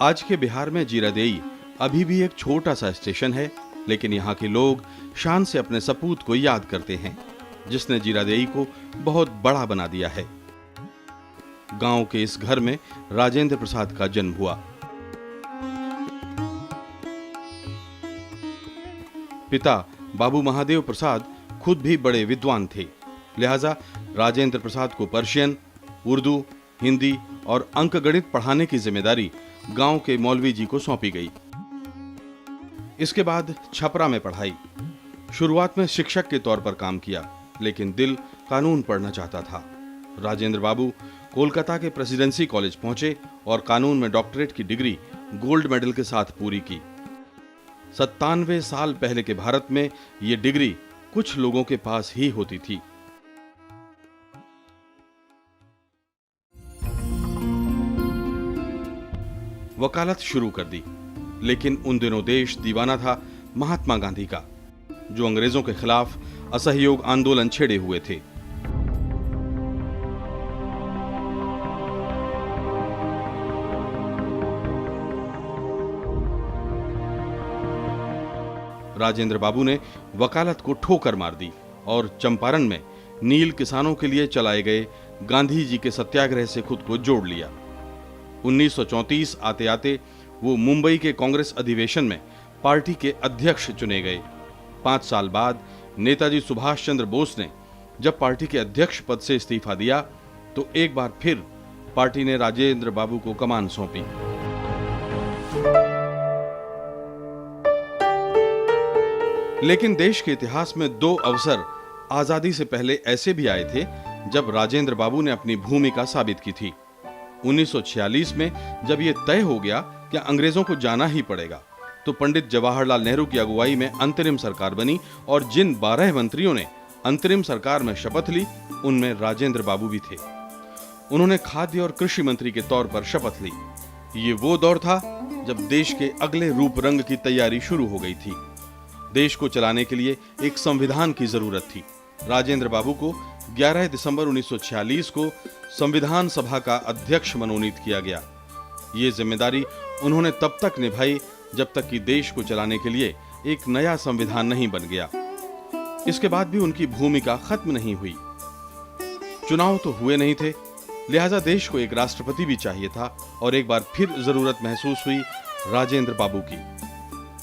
आज के बिहार में जीरादेई अभी भी एक छोटा सा स्टेशन है, लेकिन यहाँ के लोग शान से अपने सपूत को याद करते हैं, जिसने जीरादेई को बहुत बड़ा बना दिया है। गांव के इस घर में राजेंद्र प्रसाद का जन्म हुआ। पिता बाबू महादेव प्रसाद खुद भी बड़े विद्वान थे, लिहाजा राजेंद्र प्रसाद को पर्शियन, उर्दू, हिंदी और अंकगणित पढ़ाने की जिम्मेदारी गांव के मौलवी जी को सौंपी गई। इसके बाद छपरा में पढ़ाई। शुरुआत में शिक्षक के तौर पर काम किया, लेकिन दिल कानून पढ़ना चाहता था। राजेंद्र बाबू कोलकाता के प्रेसिडेंसी कॉलेज पहुंचे और कानून में डॉक्टरेट की डिग्री गोल्ड मेडल के साथ पूरी की। 97 साल पहले के भारत में यह डिग्री कुछ लोगों के पास ही होती थी। वकालत शुरू कर दी, लेकिन उन दिनों देश दीवाना था महात्मा गांधी का, जो अंग्रेजों के खिलाफ असहयोग आंदोलन छेड़े हुए थे। राजेंद्र बाबू ने वकालत को ठोकर मार दी और चंपारण में नील किसानों के लिए चलाए गए गांधी जी के सत्याग्रह से खुद को जोड़ लिया। 1934 आते आते वो मुंबई के कांग्रेस अधिवेशन में पार्टी के अध्यक्ष चुने गए। 5 साल बाद नेताजी सुभाष चंद्र बोस ने जब पार्टी के अध्यक्ष पद से इस्तीफा दिया, तो एक बार फिर पार्टी ने राजेंद्र बाबू को कमान सौंपी। लेकिन देश के इतिहास में 2 अवसर आजादी से पहले ऐसे भी आए थे जब राजेंद्र बाबू ने अपनी भूमिका साबित की थी। 1946 में जब यह तय हो गया कि अंग्रेजों को जाना ही पड़ेगा, तो पंडित जवाहरलाल नेहरू की अगुवाई में अंतरिम सरकार बनी और जिन 12 मंत्रियों ने अंतरिम सरकार में शपथ ली, उनमें राजेंद्र बाबू भी थे। उन्होंने खाद्य और कृषि मंत्री के तौर पर शपथ ली। ये वो दौर था जब देश के अगले रूप रंग की तैयारी शुरू हो गई थी। देश को चलाने के लिए एक संविधान की जरूरत थी। राजेंद्र बाबू को 11 दिसंबर 1946 को संविधान सभा का अध्यक्ष मनोनीत किया गया। ये जिम्मेदारी उन्होंने तब तक निभाई जब तक कि देश को चलाने के लिए एक नया संविधान नहीं बन गया। इसके बाद भी उनकी भूमिका खत्म नहीं हुई। चुनाव तो हुए नहीं थे, लिहाजा देश को एक राष्ट्रपति भी चाहिए था और एक बार फिर जरूरत महसूस हुई राजेंद्र बाबू की।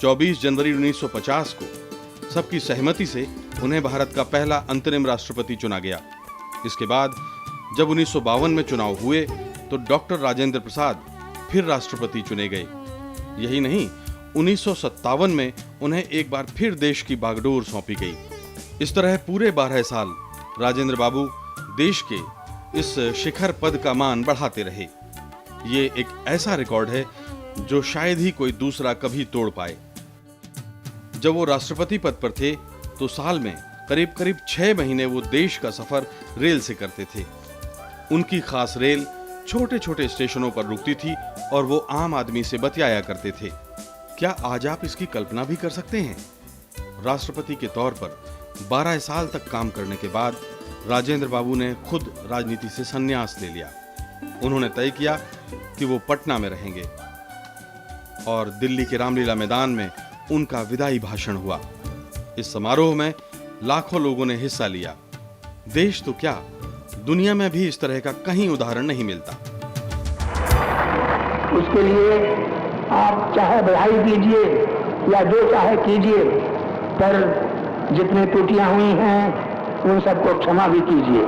24 जनवरी 1950 को सबकी सहमति से उन्हें भारत का पहला अंतरिम राष्ट्रपति चुना गया। इसके बाद जब 1952 में चुनाव हुए, तो डॉक्टर राजेंद्र प्रसाद फिर राष्ट्रपति चुने गए। यही नहीं, 1957 में उन्हें एक बार फिर देश की बागडोर सौंपी गई। इस तरह पूरे 12 साल राजेंद्र बाबू देश के इस शिखर पद का मान बढ़ाते रहे। ये एक ऐसा रिकॉर्ड है जो शायद ही कोई दूसरा कभी तोड़ पाए। जब वो राष्ट्रपति पद पर थे, तो साल में करीब 6 महीने वो देश का सफर रेल से करते थे। उनकी खास रेल छोटे-छोटे स्टेशनों पर रुकती थी और वो आम आदमी से बतियाया करते थे। क्या आज आप इसकी कल्पना भी कर सकते हैं? राष्ट्रपति के तौर पर 12 साल तक काम करने के बाद राजेंद्र बाबू ने खुद राजनीति से संन्यास ले लिया। उन्होंने तय किया कि वो पटना में रहेंगे और दिल्ली के रामलीला मैदान में उनका विदाई भाषण हुआ। इस समारोह में लाखों लोगों ने हिस्सा लिया। देश तो क्या, दुनिया में भी इस तरह का कहीं उदाहरण नहीं मिलता। उसके लिए आप चाहे बधाई दीजिए या जो चाहे कीजिए, पर जितने त्रुटियां हुई हैं उन सबको क्षमा भी कीजिए।